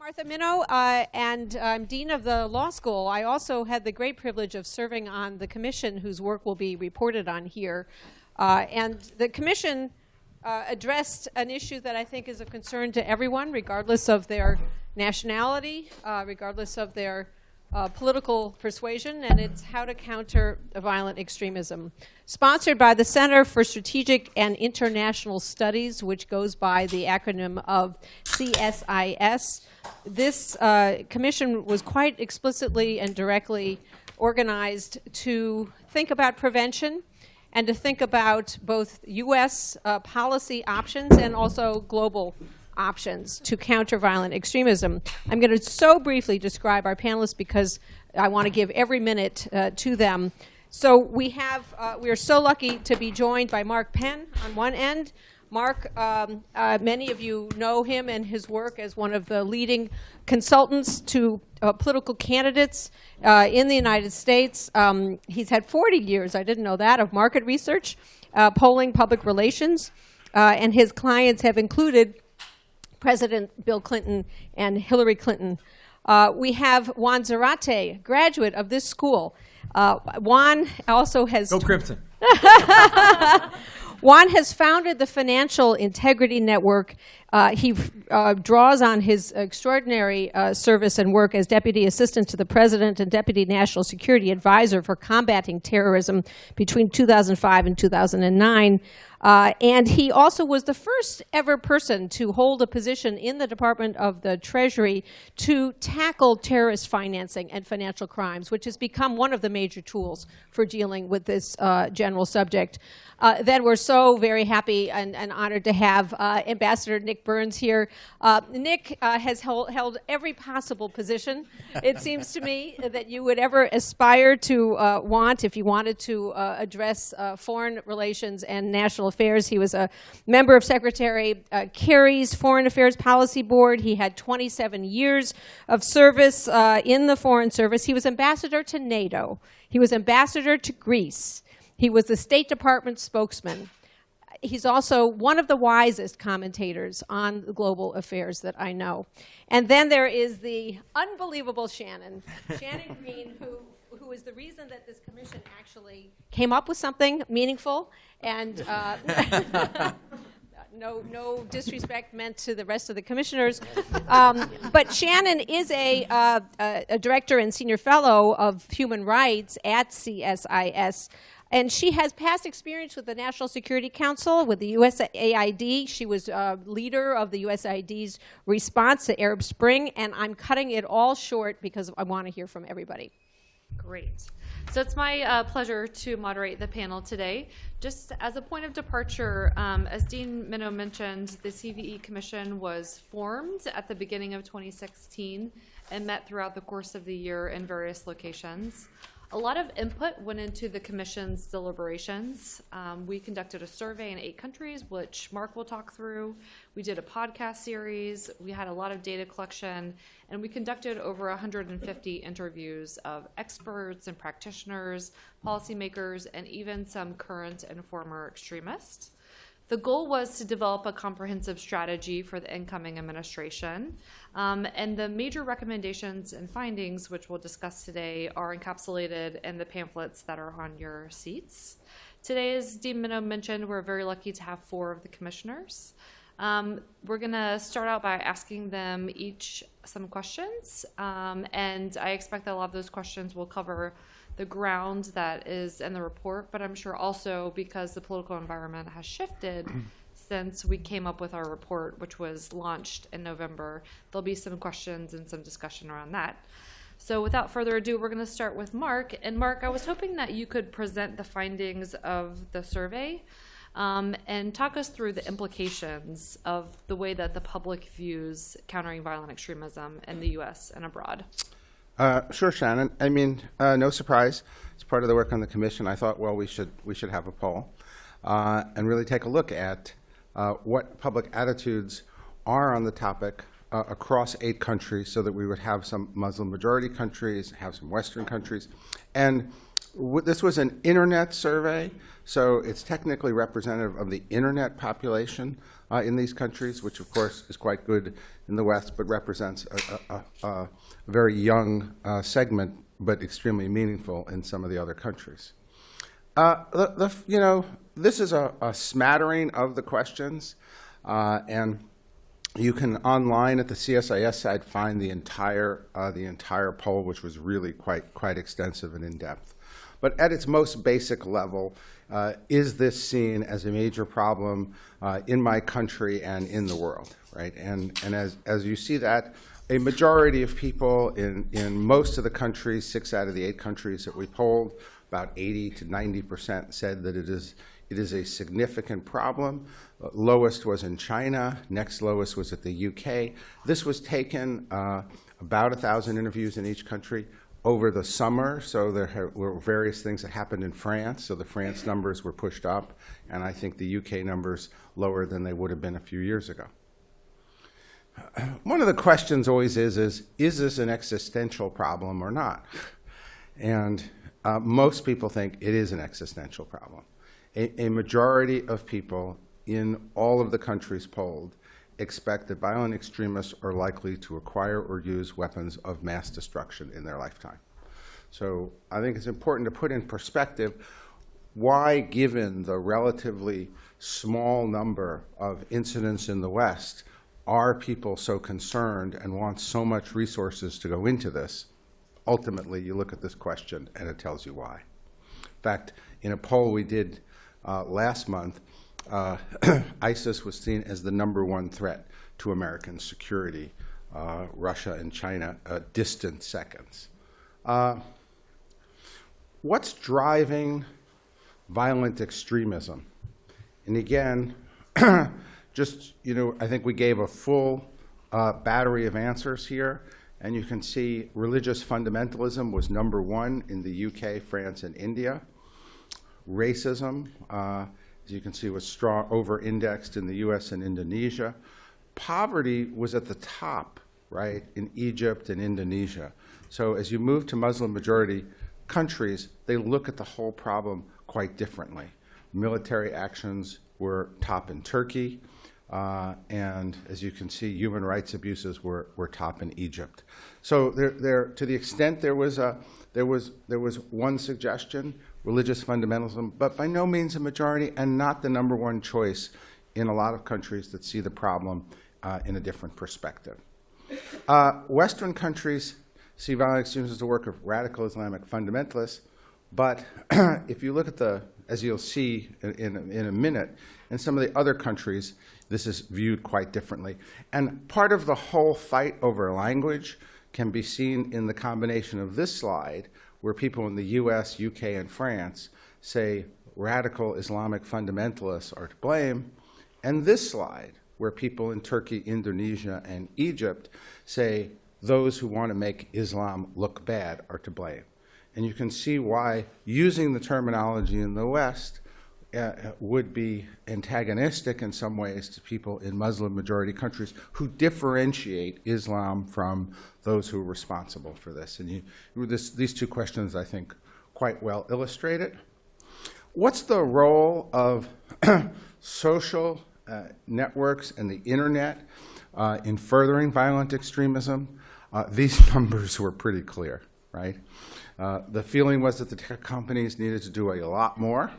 Martha Minow, and I'm Dean of the Law School. I also had the great privilege of serving on the commission whose work will be reported on here. And the commission addressed an issue that I think is of concern to everyone, regardless of their nationality, regardless of their political persuasion, and it's how to counter violent extremism. Sponsored by the Center for Strategic and International Studies, which goes by the acronym of CSIS. This commission was quite explicitly and directly organized to think about prevention and to think about both U.S. Policy options and also global options to counter violent extremism. I'm going to so briefly describe our panelists because I want to give every minute to them. So we are so lucky to be joined by Mark Penn on one end. Mark, many of you know him and his work as one of the leading consultants to political candidates in the United States. He's had 40 years, I didn't know that, of market research, polling, public relations, and his clients have included President Bill Clinton and Hillary Clinton. We have Juan Zarate, graduate of this school. Juan also has... Go Crimson. Juan has founded the Financial Integrity Network. He draws on his extraordinary service and work as Deputy Assistant to the President and Deputy National Security Advisor for combating terrorism between 2005 and 2009. And he also was the first ever person to hold a position in the Department of the Treasury to tackle terrorist financing and financial crimes, which has become one of the major tools for dealing with this general subject. Then we're so very happy and honored to have Ambassador Nick Burns here. Nick has held every possible position, it seems to me, that you would ever aspire to want if you wanted to address foreign relations and national affairs. He was a member of Secretary Kerry's Foreign Affairs Policy Board. He had 27 years of service in the Foreign Service. He was ambassador to NATO. He was ambassador to Greece. He was the State Department spokesman. He's also one of the wisest commentators on global affairs that I know. And then there is the unbelievable Shannon Green, who is the reason that this commission actually came up with something meaningful. And no disrespect meant to the rest of the commissioners. But Shannon is a director and senior fellow of human rights at CSIS. And she has past experience with the National Security Council, with the USAID. She was leader of the USAID's response to Arab Spring. And I'm cutting it all short because I want to hear from everybody. Great. So it's my pleasure to moderate the panel today. Just as a point of departure, as Dean Minow mentioned, the CVE Commission was formed at the beginning of 2016 and met throughout the course of the year in various locations. A lot of input went into the Commission's deliberations. We conducted a survey in 8 countries, which Mark will talk through. We did a podcast series. We had a lot of data collection, and we conducted over 150 interviews of experts and practitioners, policymakers, and even some current and former extremists. The goal was to develop a comprehensive strategy for the incoming administration. And the major recommendations and findings, which we'll discuss today, are encapsulated in the pamphlets that are on your seats. Today, as Dean Minow mentioned, we're very lucky to have 4 of the commissioners. We're going to start out by asking them each some questions. And I expect that a lot of those questions will cover the ground that is in the report, but I'm sure also because the political environment has shifted since we came up with our report, which was launched in November, there'll be some questions and some discussion around that. So without further ado, we're going to start with Mark. And Mark, I was hoping that you could present the findings of the survey and talk us through the implications of the way that the public views countering violent extremism in the U.S. and abroad. Sure, Shannon. I mean, no surprise. As part of the work on the commission, I thought, well, we should have a poll and really take a look at what public attitudes are on the topic across 8 countries, so that we would have some Muslim majority countries, have some Western countries, and This was an internet survey, so it's technically representative of the internet population in these countries, which of course is quite good in the West, but represents a very young segment, but extremely meaningful in some of the other countries. This is a smattering of the questions, and you can online at the CSIS site find the entire poll, which was really quite extensive and in depth. But at its most basic level, is this seen as a major problem in my country and in the world, right? And as you see that, a majority of people in most of the countries, 6 out of the 8 countries that we polled, about 80 to 90% said that it is a significant problem. Lowest was in China. Next lowest was at the UK. This was taken about 1,000 interviews in each country over the summer. So there were various things that happened in France. So the France numbers were pushed up, and I think the UK numbers lower than they would have been a few years ago. One of the questions always is this an existential problem or not? And most people think it is an existential problem. A majority of people in all of the countries polled expect that violent extremists are likely to acquire or use weapons of mass destruction in their lifetime. So I think it's important to put in perspective why, given the relatively small number of incidents in the West, are people so concerned and want so much resources to go into this? Ultimately, you look at this question and it tells you why. In fact, in a poll we did last month, ISIS was seen as the #1 threat to American security. Russia and China, distant seconds. What's driving violent extremism? And again, I think we gave a full battery of answers here. And you can see religious fundamentalism was #1 in the UK, France, and India. Racism, as you can see, was strong, over-indexed in the US and Indonesia. Poverty was at the top, right, in Egypt and Indonesia. So as you move to Muslim-majority countries, they look at the whole problem quite differently. Military actions were top in Turkey. And as you can see, human rights abuses were top in Egypt. So to the extent there was one suggestion, religious fundamentalism, but by no means a majority and not the #1 choice in a lot of countries that see the problem in a different perspective. Western countries see violent extremism as the work of radical Islamic fundamentalists, but if you look at as you'll see in a minute, in some of the other countries, this is viewed quite differently. And part of the whole fight over language can be seen in the combination of this slide, where people in the US, UK, and France say radical Islamic fundamentalists are to blame, and this slide, where people in Turkey, Indonesia, and Egypt say those who want to make Islam look bad are to blame. And you can see why using the terminology in the West would be antagonistic in some ways to people in Muslim-majority countries who differentiate Islam from those who are responsible for this. And these two questions, I think, quite well illustrate it. What's the role of social networks and the internet in furthering violent extremism? These numbers were pretty clear, right? The feeling was that the tech companies needed to do a lot more.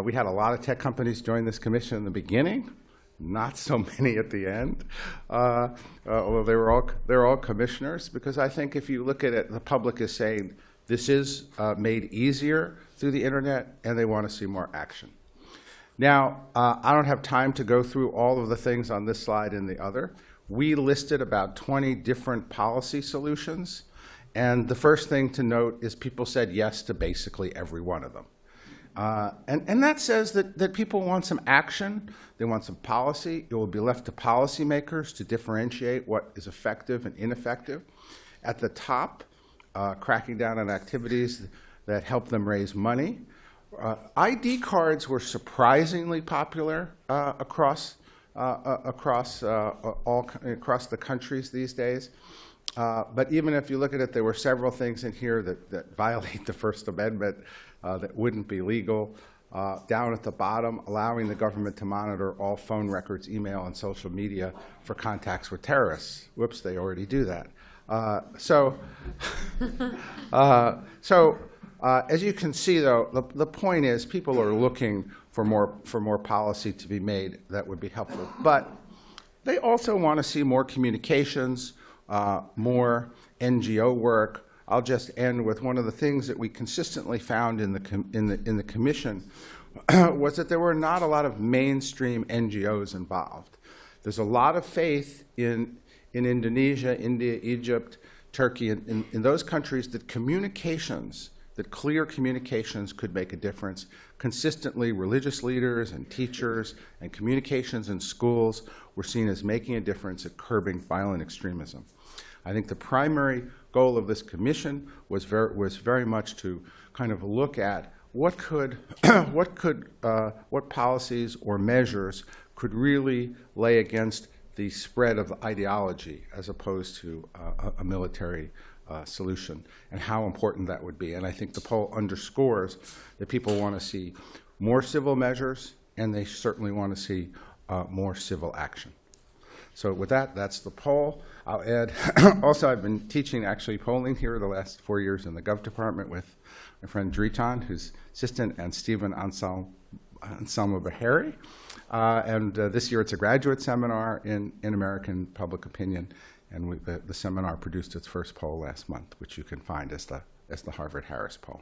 We had a lot of tech companies join this commission in the beginning, not so many at the end. Although they're all commissioners, because I think if you look at it, the public is saying this is made easier through the internet, and they want to see more action. Now, I don't have time to go through all of the things on this slide and the other. We listed about 20 different policy solutions, and the first thing to note is people said yes to basically every one of them. And that says that people want some action, they want some policy. It will be left to policymakers to differentiate what is effective and ineffective. At the top, cracking down on activities that help them raise money. ID cards were surprisingly popular across the countries these days. But even if you look at it, there were several things in here that violate the First Amendment that wouldn't be legal. Down at the bottom, allowing the government to monitor all phone records, email, and social media for contacts with terrorists. Whoops, they already do that. As you can see, though, the point is people are looking for more policy to be made that would be helpful. But they also want to see more communications, more NGO work. I'll just end with one of the things that we consistently found in the commission was that there were not a lot of mainstream NGOs involved. There's a lot of faith in Indonesia, India, Egypt, Turkey, in those countries that clear communications could make a difference. Consistently, religious leaders and teachers and communications in schools were seen as making a difference at curbing violent extremism. I think the primary goal of this commission was very much to kind of look at what policies or measures could really lay against the spread of ideology as opposed to a military solution, and how important that would be. And I think the poll underscores that people want to see more civil measures, and they certainly want to see more civil action. So with that, that's the poll. I'll add, also I've been teaching actually polling here the last 4 years in the Gov department with my friend Dritan, who's assistant, and Stephen Anselmo Bahari. And this year it's a graduate seminar in American public opinion, and the seminar produced its first poll last month, which you can find as the Harvard-Harris poll.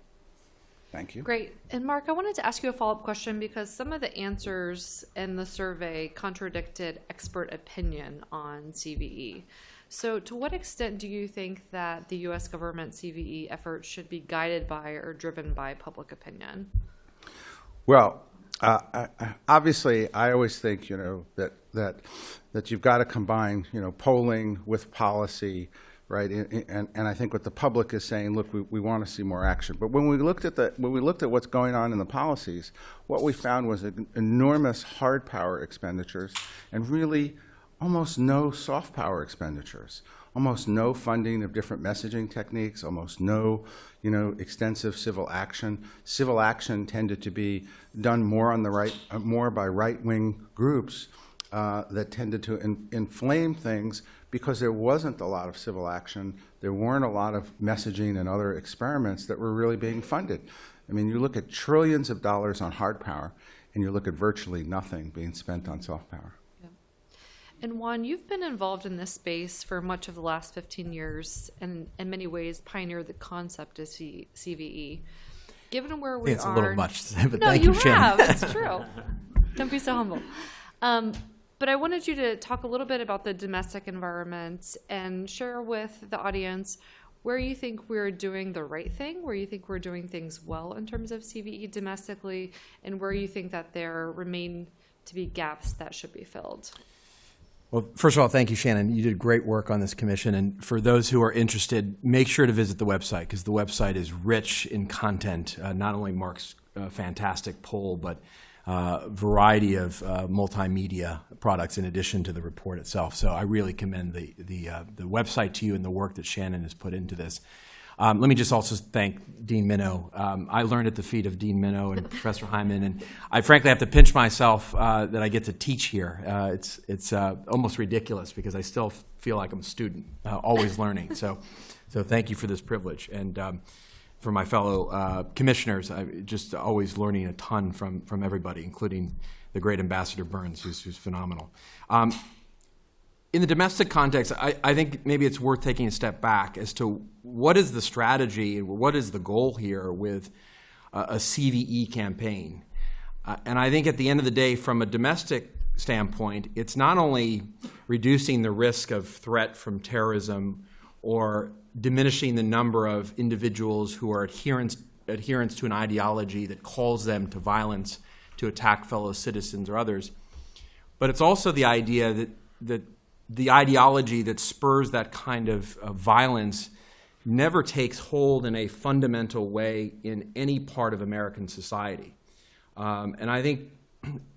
Thank you. Great. And Mark, I wanted to ask you a follow-up question because some of the answers in the survey contradicted expert opinion on CVE. So to what extent do you think that the U.S. government CVE effort should be guided by or driven by public opinion? Well, obviously, I always think, that you've got to combine, polling with policy, right? And I think what the public is saying, look, we want to see more action. But when we looked at what's going on in the policies, what we found was enormous hard power expenditures and really almost no soft power expenditures, almost no funding of different messaging techniques, almost no, extensive civil action. Civil action tended to be done more on the right, more by right-wing groups that tended to inflame things because there wasn't a lot of civil action. There weren't a lot of messaging and other experiments that were really being funded. I mean, you look at trillions of dollars on hard power, and you look at virtually nothing being spent on soft power. And Juan, you've been involved in this space for much of the last 15 years and in many ways pioneered the concept of CVE. Given where we are... It's a little much to say, but no, thank you, Shannon. Shannon. It's true. Don't be so humble. But I wanted you to talk a little bit about the domestic environment and share with the audience where you think we're doing the right thing, where you think we're doing things well in terms of CVE domestically, and where you think that there remain to be gaps that should be filled. Well, first of all, thank you, Shannon. You did great work on this commission. And for those who are interested, make sure to visit the website because the website is rich in content, not only Mark's fantastic poll, but a variety of multimedia products in addition to the report itself. So I really commend the website to you and the work that Shannon has put into this. Let me just also thank Dean Minow. I learned at the feet of Dean Minow and Professor Hyman, and I frankly have to pinch myself that I get to teach here. It's almost ridiculous because I still feel like I'm a student, always learning. So thank you for this privilege. And for my fellow commissioners, I'm just always learning a ton from everybody, including the great Ambassador Burns, who's phenomenal. In the domestic context, I think maybe it's worth taking a step back as to what is the strategy, what is the goal here with a CVE campaign. And I think at the end of the day, from a domestic standpoint, it's not only reducing the risk of threat from terrorism or diminishing the number of individuals who are adherents to an ideology that calls them to violence, to attack fellow citizens or others, but it's also the idea that the ideology that spurs that kind of violence never takes hold in a fundamental way in any part of American society. And I think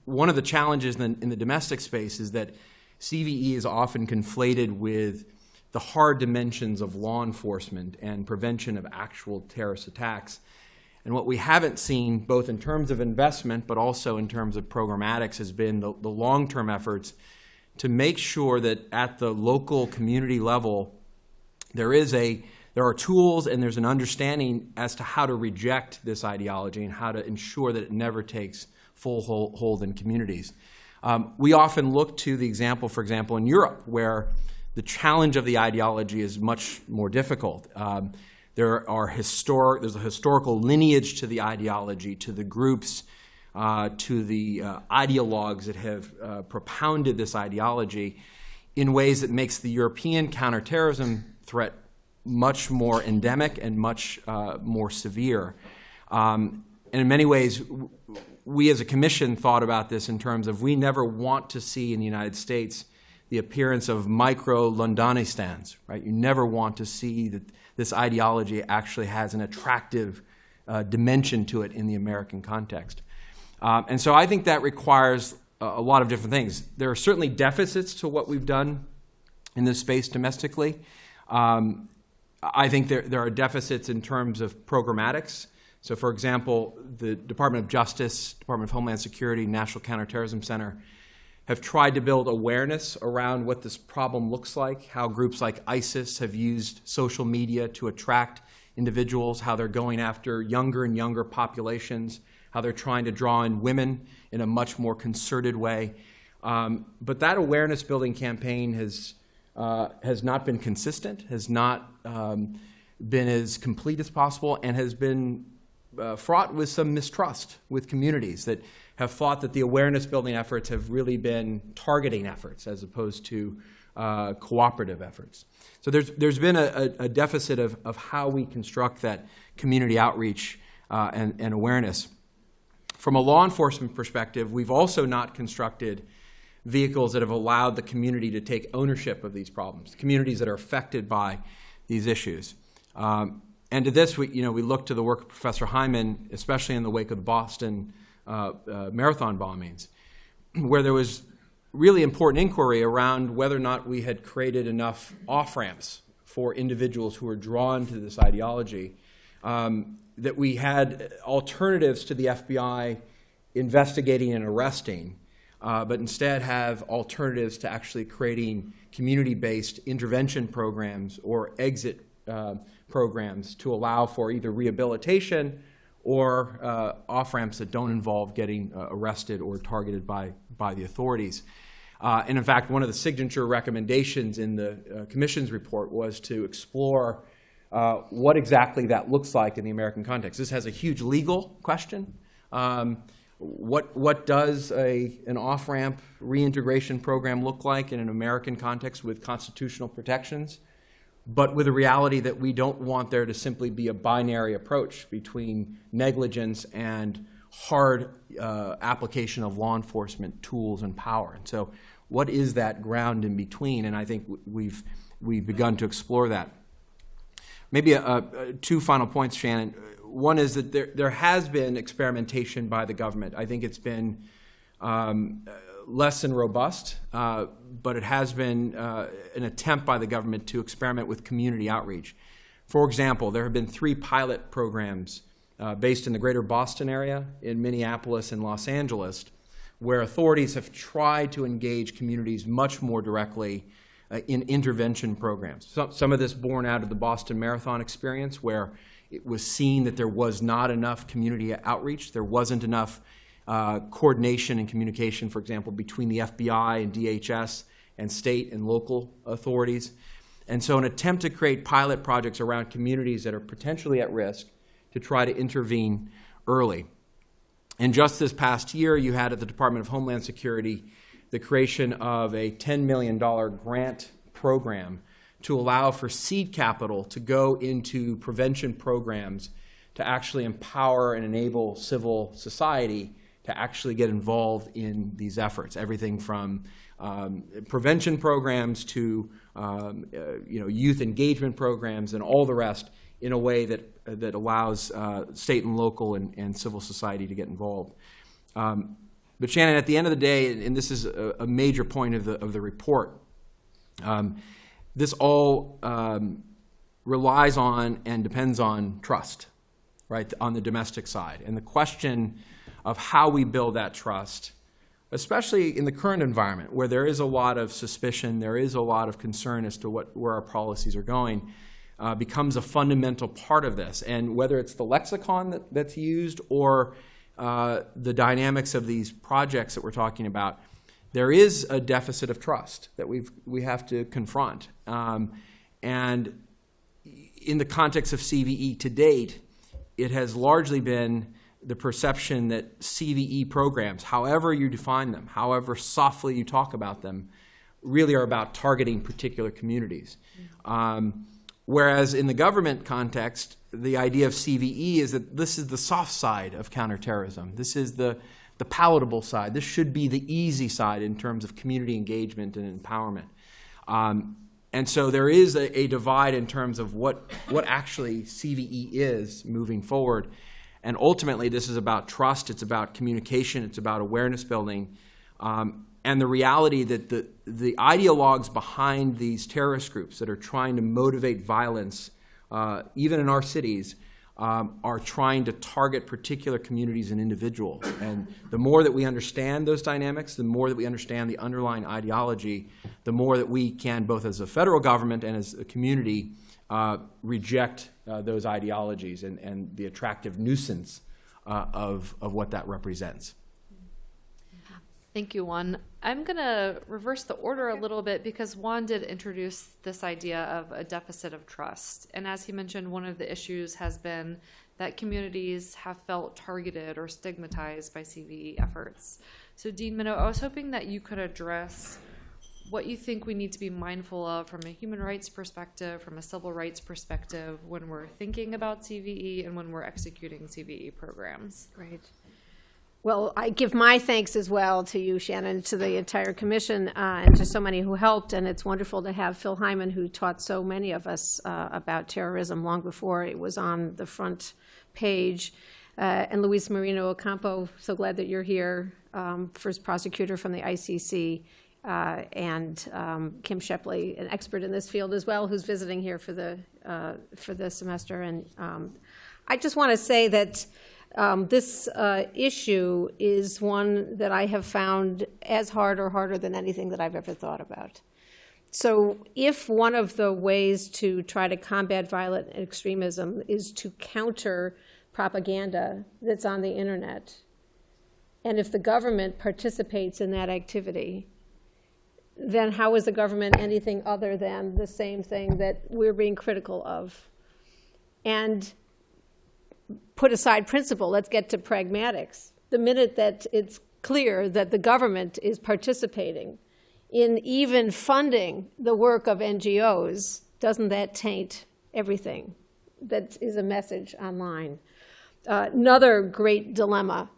one of the challenges in the domestic space is that CVE is often conflated with the hard dimensions of law enforcement and prevention of actual terrorist attacks. And what we haven't seen, both in terms of investment but also in terms of programmatics, has been the long-term efforts to make sure that at the local community level, there are tools and there's an understanding as to how to reject this ideology and how to ensure that it never takes full hold in communities. We often look to the example, for example, in Europe, where the challenge of the ideology is much more difficult. There's a historical lineage to the ideology, to the groups, to the ideologues that have propounded this ideology in ways that makes the European counterterrorism threat much more endemic and much more severe. And in many ways, we as a commission thought about this in terms of we never want to see in the United States the appearance of micro-Londanistans, right? You never want to see that this ideology actually has an attractive dimension to it in the American context. And so I think that requires a lot of different things. There are certainly deficits to what we've done in this space domestically. I think there are deficits in terms of programmatics. So, for example, the Department of Justice, Department of Homeland Security, National Counterterrorism Center have tried to build awareness around what this problem looks like, how groups like ISIS have used social media to attract individuals, how they're going after younger and younger populations, how they're trying to draw in women in a much more concerted way. But that awareness building campaign has not been consistent, has not been as complete as possible, and has been fraught with some mistrust with communities that have thought that the awareness building efforts have really been targeting efforts as opposed to cooperative efforts. So there's been a deficit of how we construct that community outreach and awareness. From a law enforcement perspective, we've also not constructed vehicles that have allowed the community to take ownership of these problems, communities that are affected by these issues. And to this, we look to the work of Professor Hyman, especially in the wake of the Boston marathon bombings, where there was really important inquiry around whether or not we had created enough off-ramps for individuals who were drawn to this ideology, that we had alternatives to the FBI investigating and arresting, but instead have alternatives to actually creating community-based intervention programs or exit programs to allow for either rehabilitation or off-ramps that don't involve getting arrested or targeted by the authorities. And in fact, one of the signature recommendations in the Commission's report was to explore what exactly that looks like in the American context. This has a huge legal question. What does an off-ramp reintegration program look like in an American context with constitutional protections, but with a reality that we don't want there to simply be a binary approach between negligence and hard application of law enforcement tools and power. And so what is that ground in between? And I think we've begun to explore that. Maybe two final points, Shannon. One is that there has been experimentation by the government. I think it's been less than robust, but it has been an attempt by the government to experiment with community outreach. For example, there have been 3 pilot programs based in the greater Boston area, in Minneapolis and Los Angeles, where authorities have tried to engage communities much more directly in intervention programs. Some of this born out of the Boston Marathon experience, where it was seen that there was not enough community outreach. There wasn't enough coordination and communication, for example, between the FBI and DHS and state and local authorities. And so an attempt to create pilot projects around communities that are potentially at risk to try to intervene early. And just this past year, you had at the Department of Homeland Security the creation of a $10 million grant program to allow for seed capital to go into prevention programs to actually empower and enable civil society to actually get involved in these efforts. Everything from prevention programs to youth engagement programs and all the rest, in a way that allows state and local and civil society to get involved. But Shannon, at the end of the day, and this is a major point of the report, this all relies on and depends on trust, right, on the domestic side. And the question of how we build that trust, especially in the current environment where there is a lot of suspicion, there is a lot of concern as to where our policies are going, becomes a fundamental part of this. And whether it's the lexicon that's used or the dynamics of these projects that we're talking about, there is a deficit of trust that we have to confront. And in the context of CVE to date, it has largely been the perception that CVE programs, however you define them, however softly you talk about them, really are about targeting particular communities. Whereas in the government context, the idea of CVE is that this is the soft side of counterterrorism. This is the palatable side. This should be the easy side in terms of community engagement and empowerment. And so there is a divide in terms of what actually CVE is moving forward. And ultimately, this is about trust, it's about communication, it's about awareness building, and the reality that the ideologues behind these terrorist groups that are trying to motivate violence, even in our cities, are trying to target particular communities and individuals. And the more that we understand those dynamics, the more that we understand the underlying ideology, the more that we can, both as a federal government and as a community, reject those ideologies and the attractive nuisance of what that represents. Thank you, Juan. I'm going to reverse the order a little bit because Juan did introduce this idea of a deficit of trust. And as he mentioned, one of the issues has been that communities have felt targeted or stigmatized by CVE efforts. So Dean Minow, I was hoping that you could address what you think we need to be mindful of from a human rights perspective, from a civil rights perspective, when we're thinking about CVE and when we're executing CVE programs. Great. Well, I give my thanks as well to you, Shannon, to the entire commission, and to so many who helped. And it's wonderful to have Phil Hyman, who taught so many of us about terrorism long before it was on the front page. And Luis Marino Ocampo, so glad that you're here, first prosecutor from the ICC, and Kim Shepley, an expert in this field as well, who's visiting here for the semester. And I just want to say that this issue is one that I have found as hard or harder than anything that I've ever thought about. So if one of the ways to try to combat violent extremism is to counter propaganda that's on the internet, and if the government participates in that activity, then how is the government anything other than the same thing that we're being critical of? And put aside principle, let's get to pragmatics. The minute that it's clear that the government is participating in even funding the work of NGOs, doesn't that taint everything that is a message online? Another great dilemma,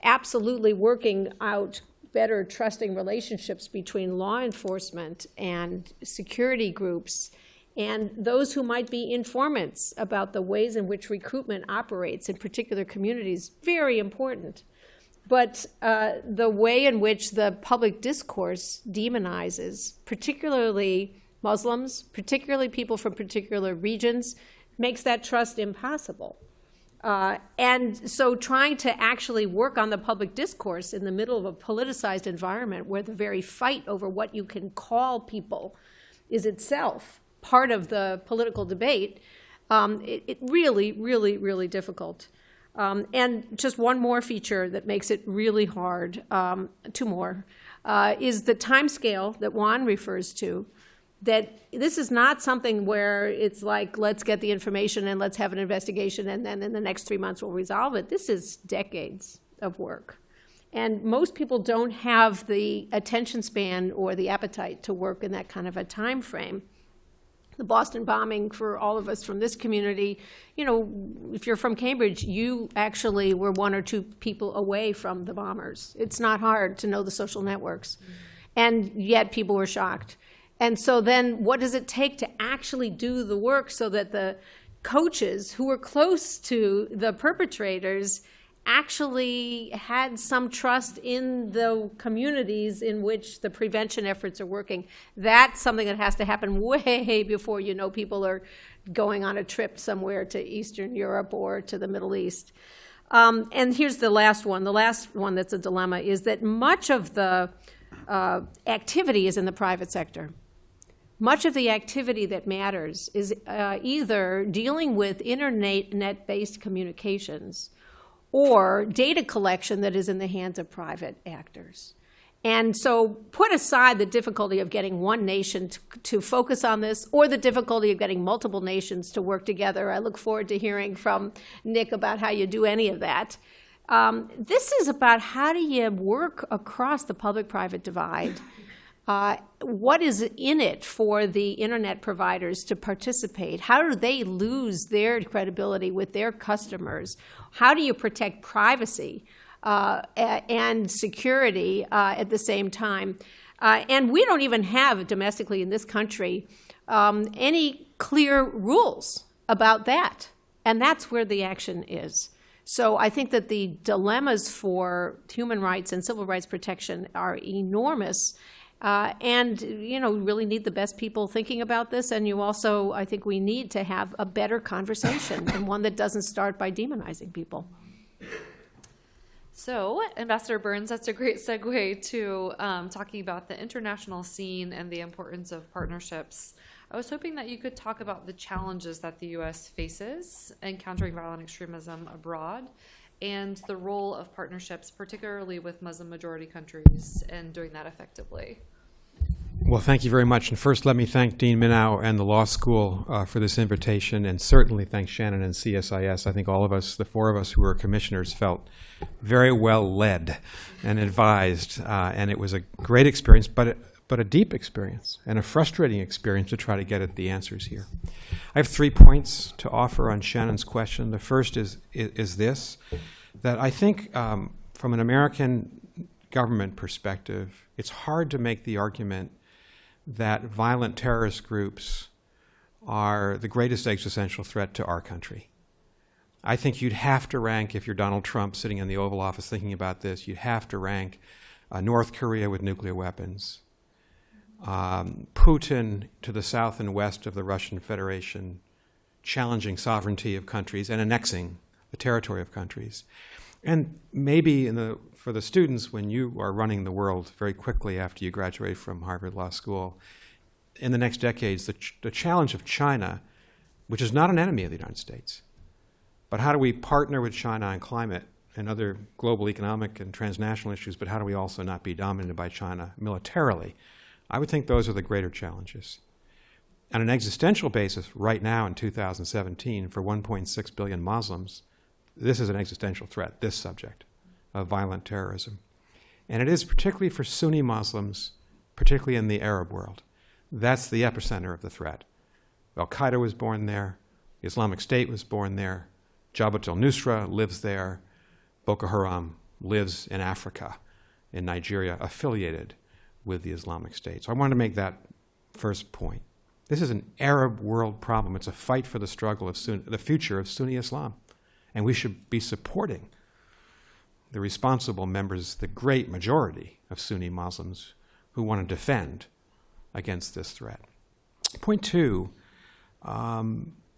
absolutely working out better trusting relationships between law enforcement and security groups and those who might be informants about the ways in which recruitment operates in particular communities, very important. But the way in which the public discourse demonizes, particularly Muslims, particularly people from particular regions, makes that trust impossible. And so trying to actually work on the public discourse in the middle of a politicized environment where the very fight over what you can call people is itself part of the political debate, it really, really, really difficult. And just one more feature that makes it really hard, two more, is the time scale that Juan refers to, that this is not something where it's like, let's get the information and let's have an investigation and then in the next 3 months we'll resolve it. This is decades of work. And most people don't have the attention span or the appetite to work in that kind of a time frame. The Boston bombing, for all of us from this community, you know, if you're from Cambridge, you actually were 1 or 2 people away from the bombers. It's not hard to know the social networks. And yet people were shocked. And so then what does it take to actually do the work so that the coaches who were close to the perpetrators actually had some trust in the communities in which the prevention efforts are working. That's something that has to happen way before people are going on a trip somewhere to Eastern Europe or to the Middle East. And here's the last one. The last one that's a dilemma is that much of the activity is in the private sector. Much of the activity that matters is either dealing with internet-based communications or data collection that is in the hands of private actors. And so put aside the difficulty of getting one nation to focus on this or the difficulty of getting multiple nations to work together. I look forward to hearing from Nick about how you do any of that. This is about how do you work across the public-private divide. What is in it for the internet providers to participate? How do they lose their credibility with their customers? How do you protect privacy and security at the same time? And we don't even have domestically in this country any clear rules about that. And that's where the action is. So I think that the dilemmas for human rights and civil rights protection are enormous. And, really need the best people thinking about this. And you also, I think we need to have a better conversation and one that doesn't start by demonizing people. So, Ambassador Burns, that's a great segue to talking about the international scene and the importance of partnerships. I was hoping that you could talk about the challenges that the U.S. faces in countering violent extremism abroad and the role of partnerships, particularly with Muslim-majority countries, and doing that effectively. Well, thank you very much. And first, let me thank Dean Minow and the law school for this invitation, and certainly thank Shannon and CSIS. I think all of us, the four of us who were commissioners, felt very well led and advised, and it was a great experience, but a deep experience and a frustrating experience to try to get at the answers here. I have 3 points to offer on Shannon's question. The first is this, that I think from an American government perspective, it's hard to make the argument that violent terrorist groups are the greatest existential threat to our country. I think you'd have to rank, if you're Donald Trump sitting in the Oval Office thinking about this, you'd have to rank North Korea with nuclear weapons, Putin to the south and west of the Russian Federation, challenging sovereignty of countries and annexing the territory of countries. And maybe for the students, when you are running the world very quickly after you graduate from Harvard Law School, in the next decades, the challenge of China, which is not an enemy of the United States, but how do we partner with China on climate and other global economic and transnational issues, but how do we also not be dominated by China militarily? I would think those are the greater challenges. On an existential basis, right now in 2017, for 1.6 billion Muslims, this is an existential threat, this subject of violent terrorism. And it is particularly for Sunni Muslims, particularly in the Arab world. That's the epicenter of the threat. Al-Qaeda was born there. The Islamic State was born there. Jabhat al-Nusra lives there. Boko Haram lives in Africa, in Nigeria, affiliated with the Islamic State. So I wanted to make that first point. This is an Arab world problem. It's a fight for the struggle of the future of Sunni Islam. And we should be supporting the responsible members, the great majority of Sunni Muslims who want to defend against this threat. Point 2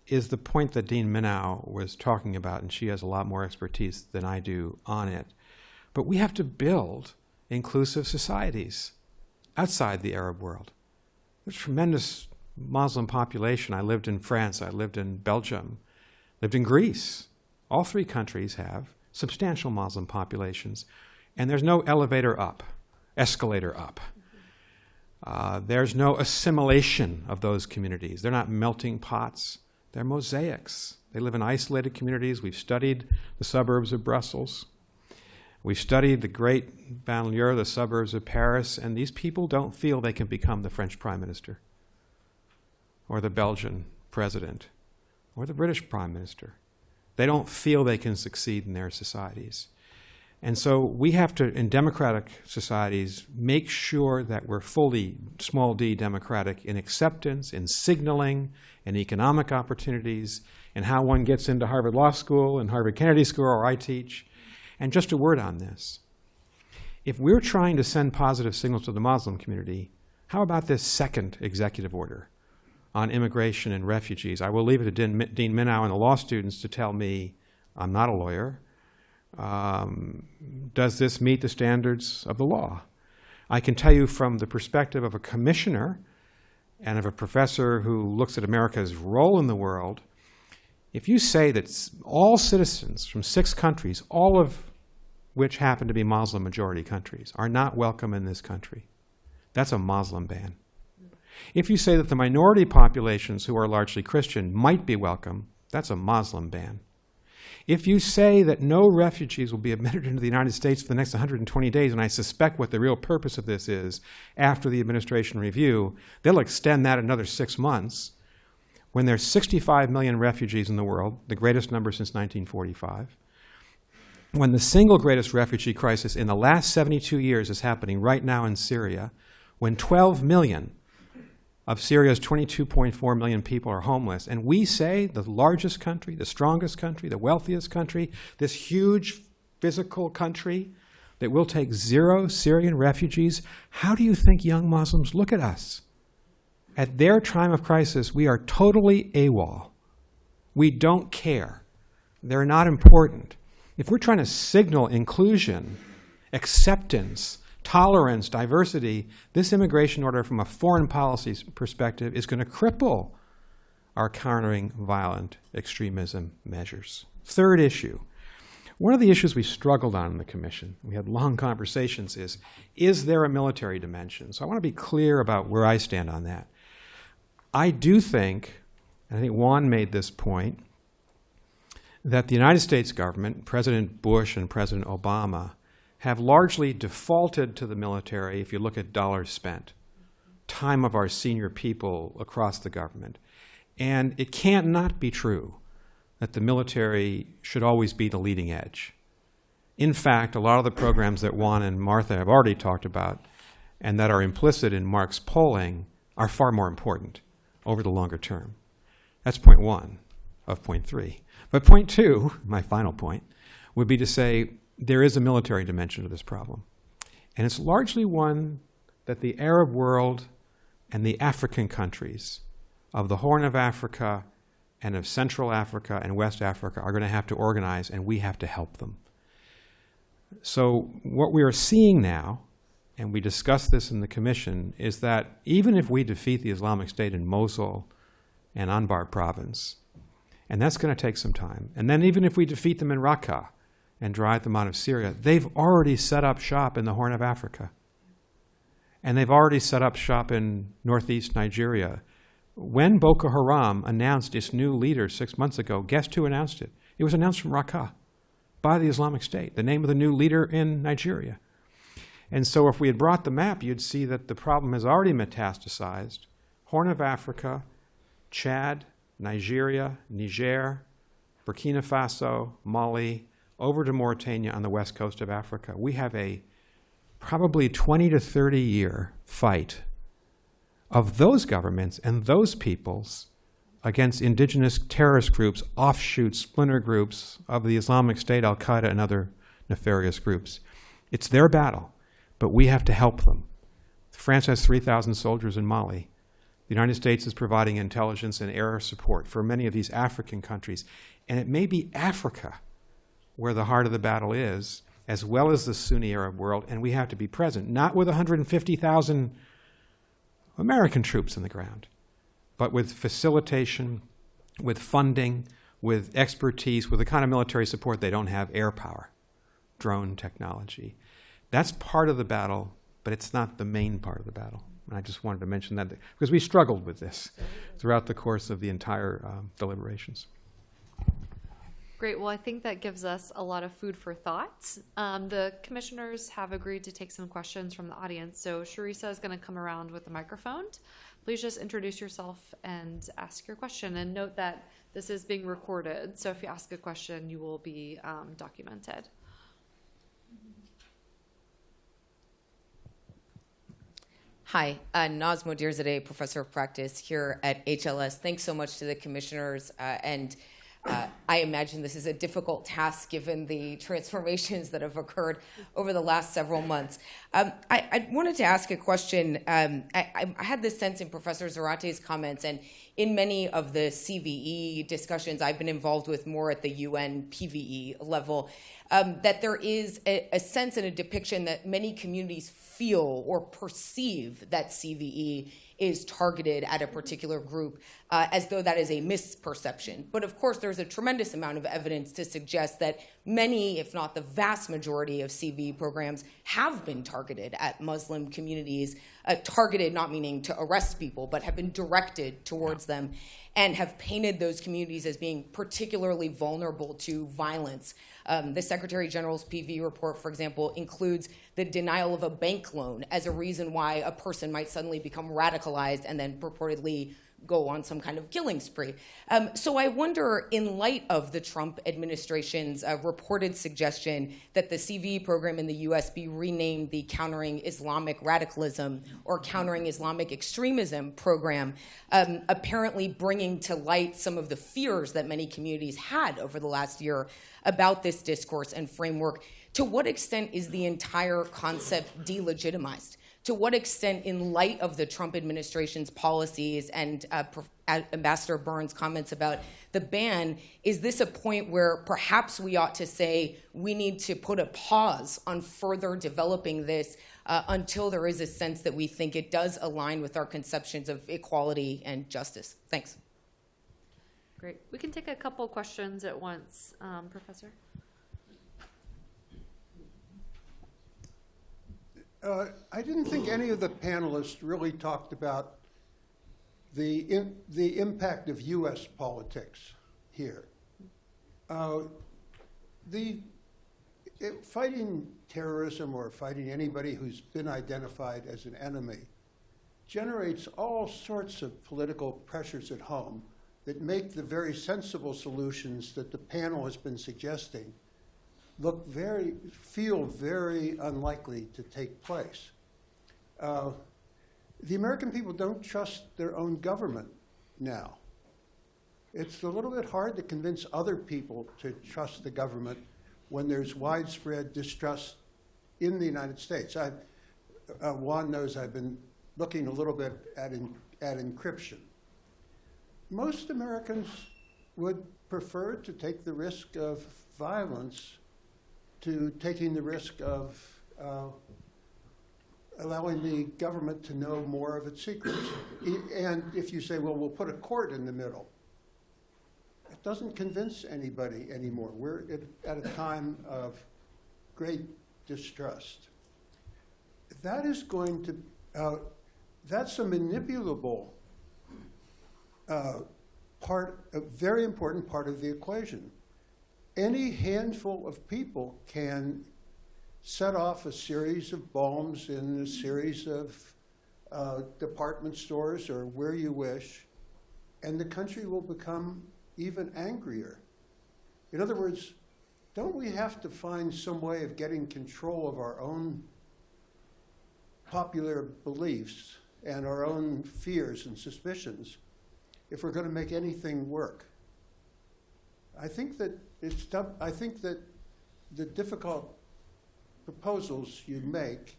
is the point that Dean Minow was talking about, and she has a lot more expertise than I do on it. But we have to build inclusive societies outside the Arab world. There's a tremendous Muslim population. I lived in France, I lived in Belgium, lived in Greece. All 3 countries have substantial Muslim populations, and there's no elevator up, escalator up. There's no assimilation of those communities. They're not melting pots. They're mosaics. They live in isolated communities. We've studied the suburbs of Brussels. We've studied the great banlieue, the suburbs of Paris, and these people don't feel they can become the French Prime Minister or the Belgian President or the British Prime Minister. They don't feel they can succeed in their societies. And so we have to, in democratic societies, make sure that we're fully, small d, democratic in acceptance, in signaling, in economic opportunities, in how one gets into Harvard Law School and Harvard Kennedy School, where I teach. And just a word on this. If we're trying to send positive signals to the Muslim community, how about this second executive order on immigration and refugees? I will leave it to Dean Minow and the law students to tell me, I'm not a lawyer, does this meet the standards of the law? I can tell you from the perspective of a commissioner and of a professor who looks at America's role in the world, if you say that all citizens from 6 countries, all of which happen to be Muslim majority countries, are not welcome in this country, that's a Muslim ban. If you say that the minority populations who are largely Christian might be welcome, that's a Muslim ban. If you say that no refugees will be admitted into the United States for the next 120 days, and I suspect what the real purpose of this is, after the administration review, they'll extend that another 6 months, when there's 65 million refugees in the world, the greatest number since 1945, when the single greatest refugee crisis in the last 72 years is happening right now in Syria, when 12 million of Syria's 22.4 million people are homeless, and we say the largest country, the strongest country, the wealthiest country, this huge physical country that will take 0 Syrian refugees, how do you think young Muslims look at us? At their time of crisis, we are totally AWOL. We don't care. They're not important. If we're trying to signal inclusion, acceptance, tolerance, diversity, this immigration order from a foreign policy perspective is going to cripple our countering violent extremism measures. Third issue. One of the issues we struggled on in the Commission, we had long conversations, is there a military dimension? So I want to be clear about where I stand on that. I do think, and I think Juan made this point, that the United States government, President Bush and President Obama, have largely defaulted to the military if you look at dollars spent, time of our senior people across the government. And it can't not be true that the military should always be the leading edge. In fact, a lot of the programs that Juan and Martha have already talked about and that are implicit in Mark's polling are far more important over the longer term. That's point 1 of point 3. But point 2, my final point, would be to say there is a military dimension to this problem. And it's largely one that the Arab world and the African countries of the Horn of Africa and of Central Africa and West Africa are going to have to organize, and we have to help them. So what we are seeing now, and we discussed this in the Commission, is that even if we defeat the Islamic State in Mosul and Anbar province, and that's going to take some time, and then even if we defeat them in Raqqa and drive them out of Syria, they've already set up shop in the Horn of Africa. And they've already set up shop in northeast Nigeria. When Boko Haram announced its new leader 6 months ago, guess who announced it? It was announced from Raqqa by the Islamic State, the name of the new leader in Nigeria. And so if we had brought the map, you'd see that the problem has already metastasized. Horn of Africa, Chad, Nigeria, Niger, Burkina Faso, Mali, over to Mauritania on the west coast of Africa. We have a probably 20 to 30 year fight of those governments and those peoples against indigenous terrorist groups, offshoot splinter groups of the Islamic State, Al-Qaeda, and other nefarious groups. It's their battle, but we have to help them. France has 3,000 soldiers in Mali. The United States is providing intelligence and air support for many of these African countries. And it may be Africa where the heart of the battle is, as well as the Sunni Arab world, and we have to be present, not with 150,000 American troops on the ground, but with facilitation, with funding, with expertise, with the kind of military support they don't have, air power, drone technology. That's part of the battle, but it's not the main part of the battle. And I just wanted to mention that because we struggled with this throughout the course of the entire deliberations. Great. Well, I think that gives us a lot of food for thought. The commissioners have agreed to take some questions from the audience. So Sharisa is going to come around with the microphone. Please just introduce yourself and ask your question. And note that this is being recorded. So if you ask a question, you will be documented. Hi, Naz Modirzadeh, professor of practice here at HLS. Thanks so much to the commissioners and I imagine this is a difficult task given the transformations that have occurred over the last several months. I wanted to ask a question. I had this sense in Professor Zarate's comments and in many of the CVE discussions I've been involved with more at the UN PVE level, that there is a sense and a depiction that many communities feel or perceive that CVE is targeted at a particular group, as though that is a misperception. But of course, there's a tremendous amount of evidence to suggest that many, if not the vast majority of CVE programs have been targeted at Muslim communities, targeted not meaning to arrest people, but have been directed towards them and have painted those communities as being particularly vulnerable to violence. The Secretary General's PV report, for example, includes the denial of a bank loan as a reason why a person might suddenly become radicalized and then purportedly go on some kind of killing spree. So I wonder, in light of the Trump administration's reported suggestion that the CVE program in the U.S. be renamed the Countering Islamic Radicalism or Countering Islamic Extremism program, apparently bringing to light some of the fears that many communities had over the last year about this discourse and framework, to what extent is the entire concept delegitimized? To what extent, in light of the Trump administration's policies and Ambassador Burns' comments about the ban, is this a point where perhaps we ought to say we need to put a pause on further developing this until there is a sense that we think it does align with our conceptions of equality and justice? Thanks. Great. We can take a couple questions at once, Professor. I didn't think any of the panelists really talked about the impact of U.S. politics here. Fighting terrorism or fighting anybody who's been identified as an enemy generates all sorts of political pressures at home that make the very sensible solutions that the panel has been suggesting feel very unlikely to take place. The American people don't trust their own government now. It's a little bit hard to convince other people to trust the government when there's widespread distrust in the United States. Juan knows I've been looking a little bit at encryption. Most Americans would prefer to take the risk of violence to taking the risk of allowing the government to know more of its secrets. And if you say, well, we'll put a court in the middle, it doesn't convince anybody anymore. We're at a time of great distrust. That is going to, that's a manipulable part, a very important part of the equation. Any handful of people can set off a series of bombs in a series of department stores or where you wish, and the country will become even angrier. In other words, don't we have to find some way of getting control of our own popular beliefs and our own fears and suspicions if we're going to make anything work? I think that the difficult proposals you make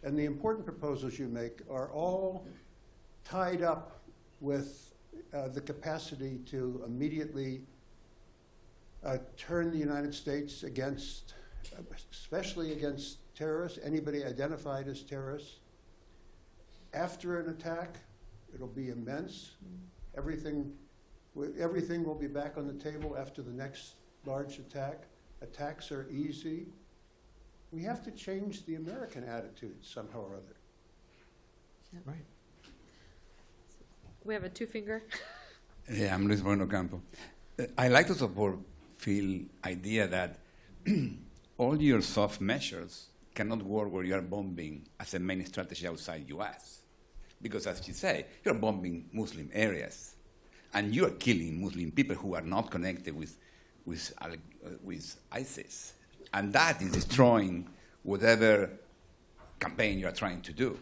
and the important proposals you make are all tied up with the capacity to immediately turn the United States against, especially against terrorists, anybody identified as terrorists. After an attack, it'll be immense. Everything will be back on the table after the next large attack. Attacks are easy. We have to change the American attitude somehow or other. Right. We have a two-finger. Yeah, I'm Luis Moreno Campo. I like to support Phil's idea that all your soft measures cannot work where you are bombing as a main strategy outside U.S. Because, as you say, you're bombing Muslim areas, and you are killing Muslim people who are not connected with ISIS, and that is destroying whatever campaign you are trying to do.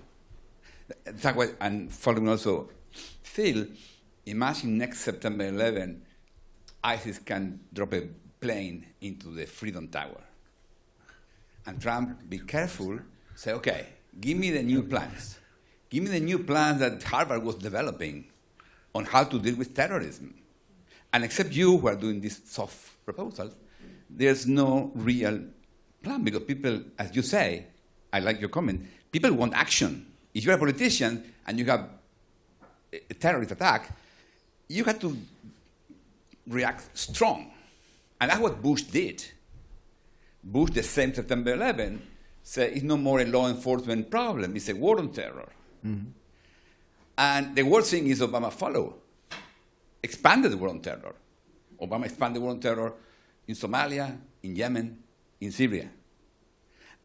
And following also, Phil, imagine next September 11, ISIS can drop a plane into the Freedom Tower. And Trump, be careful, say, okay, give me the new plans. Give me the new plans that Harvard was developing on how to deal with terrorism. And except you who are doing these soft proposals, there's no real plan, because people, as you say, I like your comment, people want action. If you're a politician and you have a terrorist attack, you have to react strong. And that's what Bush did. Bush, the same September 11, said it's no more a law enforcement problem, it's a war on terror. Mm-hmm. And the worst thing is Obama followed, expanded the war on terror. Obama expanded the war on terror in Somalia, in Yemen, in Syria.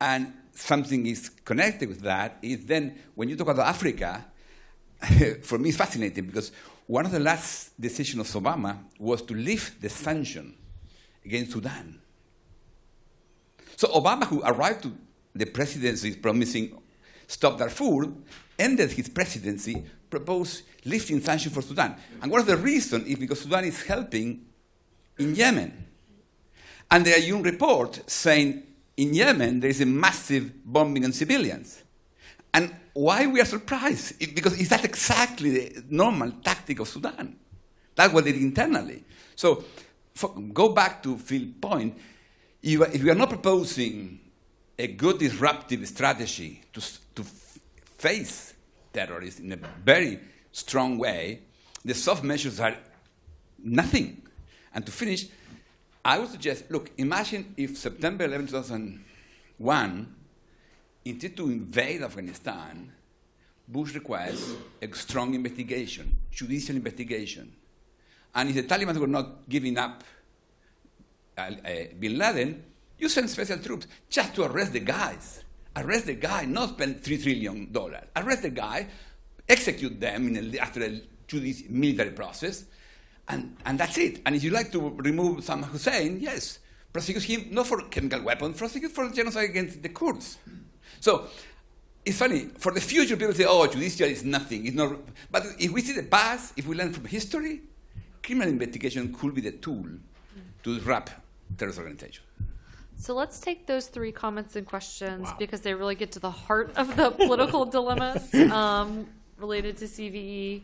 And something is connected with that is then, when you talk about Africa, for me it's fascinating because one of the last decisions of Obama was to lift the sanction against Sudan. So Obama, who arrived to the presidency promising stop Darfur, ended his presidency, proposed lifting sanctions for Sudan. And one of the reasons is because Sudan is helping in Yemen. And there are UN reports saying in Yemen there is a massive bombing on civilians. And why we are surprised? Because is that exactly the normal tactic of Sudan? That's what they did internally. So go back to Phil's point. If we are not proposing a good disruptive strategy to face terrorists in a very strong way, the soft measures are nothing. And to finish, I would suggest, look, imagine if September 11, 2001, instead to invade Afghanistan, Bush requires a strong investigation, judicial investigation. And if the Taliban were not giving up bin Laden, you send special troops just to arrest the guys. Arrest the guy, not spend $3 trillion. Arrest the guy, execute them after a military process, and that's it. And if you like to remove Saddam Hussein, yes, prosecute him not for chemical weapons, prosecute for genocide against the Kurds. So it's funny, for the future people say, oh, judicial is nothing. It's not. But if we see the past, if we learn from history, criminal investigation could be the tool to disrupt terrorist organizations. So let's take those three comments and questions because they really get to the heart of the political dilemmas related to CVE.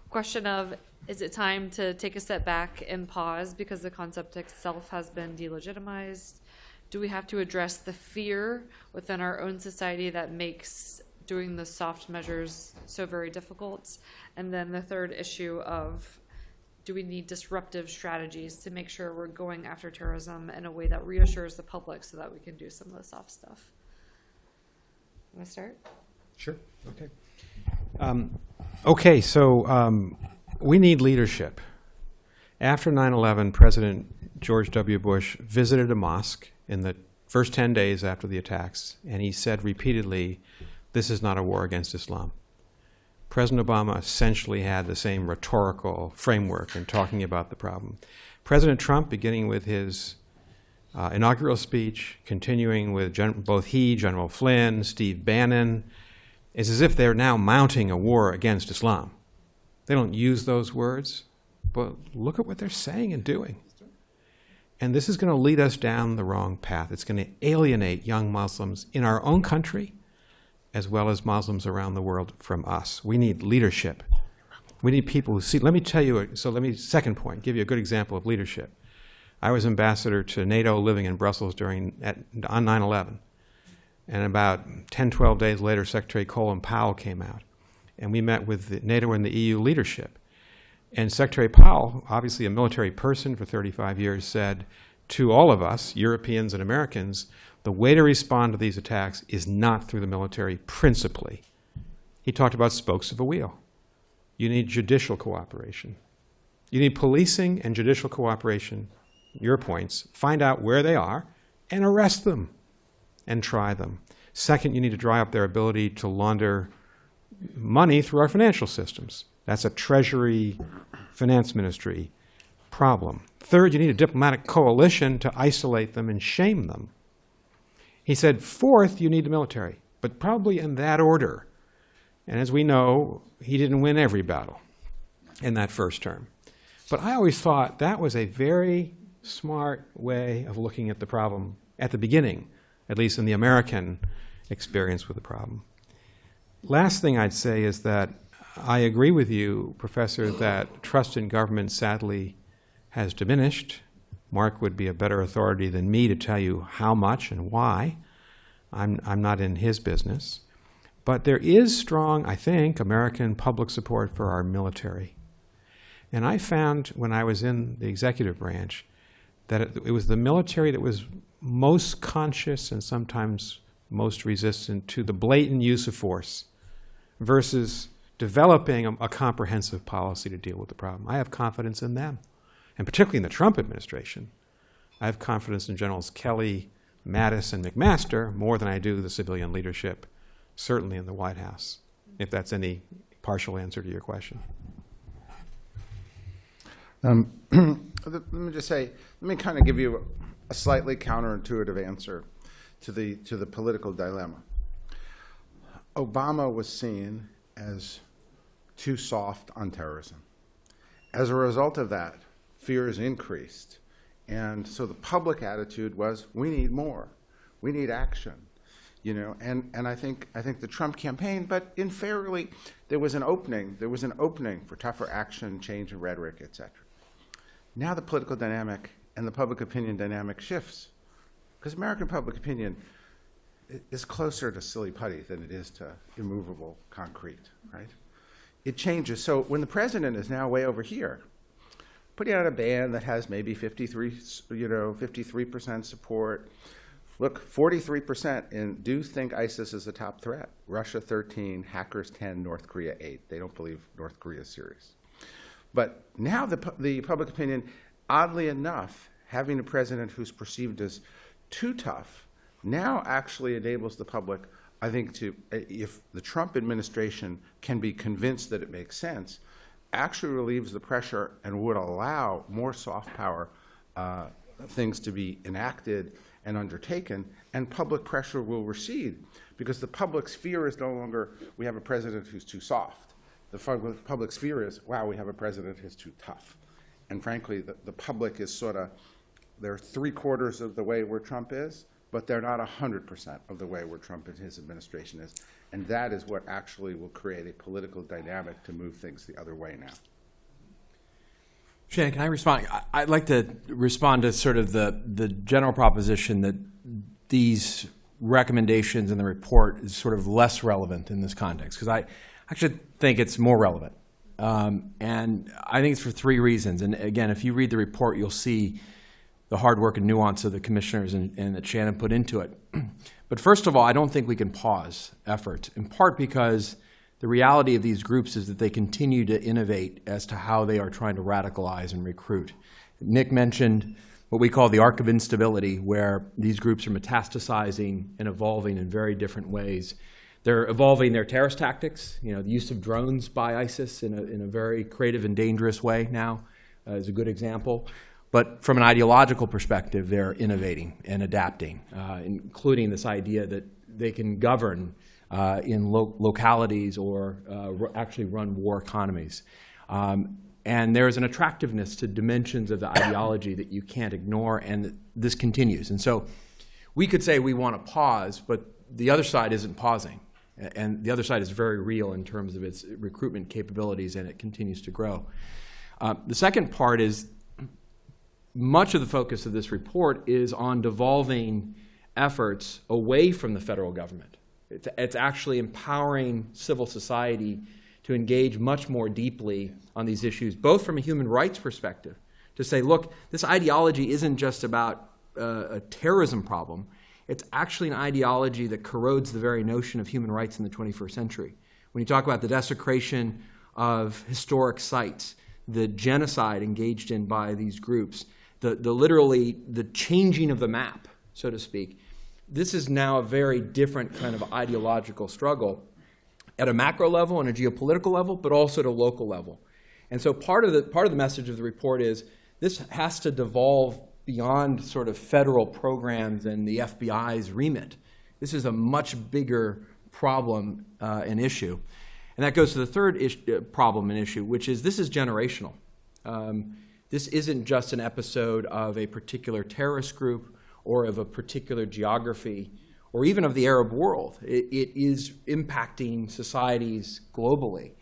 Question of, is it time to take a step back and pause because the concept itself has been delegitimized? Do we have to address the fear within our own society that makes doing the soft measures so very difficult? And then the third issue of, do we need disruptive strategies to make sure we're going after terrorism in a way that reassures the public so that we can do some of the soft stuff? Want to start? Sure. Okay. So we need leadership. After 9/11, President George W. Bush visited a mosque in the first 10 days after the attacks, and he said repeatedly, this is not a war against Islam. President Obama essentially had the same rhetorical framework in talking about the problem. President Trump, beginning with his inaugural speech, continuing with both he, General Flynn, Steve Bannon, it's as if they're now mounting a war against Islam. They don't use those words, but look at what they're saying and doing. And this is going to lead us down the wrong path. It's going to alienate young Muslims in our own country as well as Muslims around the world from us. We need leadership. We need people who see. Let me tell you, second point, give you a good example of leadership. I was ambassador to NATO living in Brussels on 9/11. And about 10, 12 days later, Secretary Colin Powell came out. And we met with the NATO and the EU leadership. And Secretary Powell, obviously a military person for 35 years, said to all of us, Europeans and Americans, the way to respond to these attacks is not through the military principally. He talked about spokes of a wheel. You need judicial cooperation. You need policing and judicial cooperation, your points, find out where they are and arrest them and try them. Second, you need to dry up their ability to launder money through our financial systems. That's a Treasury, Finance Ministry problem. Third, you need a diplomatic coalition to isolate them and shame them. He said, fourth, you need the military, but probably in that order. And as we know, he didn't win every battle in that first term. But I always thought that was a very smart way of looking at the problem at the beginning, at least in the American experience with the problem. Last thing I'd say is that I agree with you, Professor, that trust in government sadly has diminished. Mark would be a better authority than me to tell you how much and why. I'm not in his business. But there is strong, I think, American public support for our military. And I found when I was in the executive branch that it was the military that was most conscious and sometimes most resistant to the blatant use of force versus developing a comprehensive policy to deal with the problem. I have confidence in them, and particularly in the Trump administration. I have confidence in Generals Kelly, Mattis, and McMaster more than I do the civilian leadership, certainly in the White House, if that's any partial answer to your question. Let me just say, let me kind of give you a slightly counterintuitive answer to the political dilemma. Obama was seen as too soft on terrorism. As a result of that, fears increased. And so the public attitude was, we need more. We need action. You know, and I think the Trump campaign, but unfairly, there was an opening for tougher action, change in rhetoric, et cetera. Now the political dynamic and the public opinion dynamic shifts, because American public opinion is closer to silly putty than it is to immovable concrete, right? It changes. So when the president is now way over here, putting out a band that has maybe 53% support. Look, 43% do think ISIS is a top threat. Russia 13, hackers 10, North Korea 8. They don't believe North Korea is serious. But now the public opinion, oddly enough, having a president who's perceived as too tough, now actually enables the public, I think, to, if the Trump administration can be convinced that it makes sense, actually relieves the pressure and would allow more soft power things to be enacted and undertaken, and public pressure will recede, because the public's fear is no longer, we have a president who's too soft. The public's fear is, wow, we have a president who's too tough. And frankly, the public is sort of, they're 3/4 of the way where Trump is, but they're not 100% of the way where Trump and his administration is. And that is what actually will create a political dynamic to move things the other way now. Shannon, can I respond? I'd like to respond to sort of the general proposition that these recommendations in the report is sort of less relevant in this context, because I actually think it's more relevant. And I think it's for 3 reasons. And again, if you read the report, you'll see the hard work and nuance of the commissioners and that Shannon put into it. But first of all, I don't think we can pause effort, in part because the reality of these groups is that they continue to innovate as to how they are trying to radicalize and recruit. Nick mentioned what we call the arc of instability, where these groups are metastasizing and evolving in very different ways. They're evolving their terrorist tactics. You know, the use of drones by ISIS in a very creative and dangerous way now is a good example. But from an ideological perspective, they're innovating and adapting, including this idea that they can govern in localities or actually run war economies. And there's an attractiveness to dimensions of the ideology that you can't ignore, and this continues. And so we could say we want to pause, but the other side isn't pausing. And the other side is very real in terms of its recruitment capabilities, and it continues to grow. The second part is much of the focus of this report is on devolving efforts away from the federal government. It's actually empowering civil society to engage much more deeply on these issues, both from a human rights perspective, to say, look, this ideology isn't just about a terrorism problem. It's actually an ideology that corrodes the very notion of human rights in the 21st century. When you talk about the desecration of historic sites, the genocide engaged in by these groups, literally the changing of the map, so to speak, this is now a very different kind of ideological struggle at a macro level and a geopolitical level, but also at a local level. And so part of the message of the report is this has to devolve beyond sort of federal programs and the FBI's remit. This is a much bigger problem and issue. And that goes to the third problem and issue, which is this is generational. This isn't just an episode of a particular terrorist group or of a particular geography or even of the Arab world. It is impacting societies globally.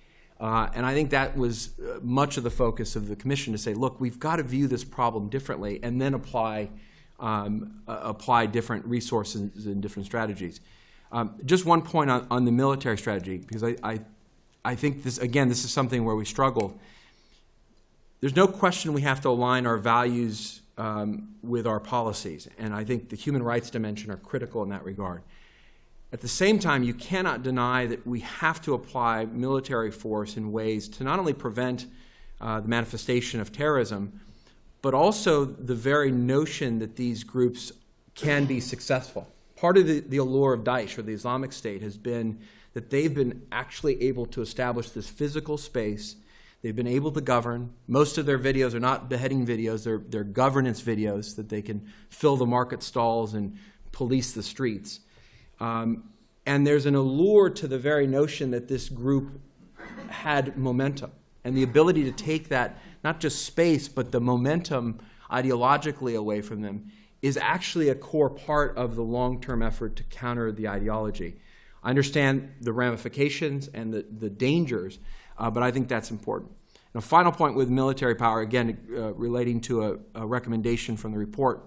And I think that was much of the focus of the commission, to say, look, we've got to view this problem differently and then apply different resources and different strategies. Just one point on the military strategy, because I think this is something where we struggle. There's no question we have to align our values with our policies, and I think the human rights dimension are critical in that regard. At the same time, you cannot deny that we have to apply military force in ways to not only prevent the manifestation of terrorism, but also the very notion that these groups can be successful. Part of the allure of Daesh, or the Islamic State, has been that they've been actually able to establish this physical space. They've been able to govern. Most of their videos are not beheading videos, they're governance videos that they can fill the market stalls and police the streets. And there's an allure to the very notion that this group had momentum, and the ability to take that, not just space, but the momentum ideologically away from them, is actually a core part of the long-term effort to counter the ideology. I understand the ramifications and the dangers, but I think that's important. And a final point with military power, again, relating to a recommendation from the report.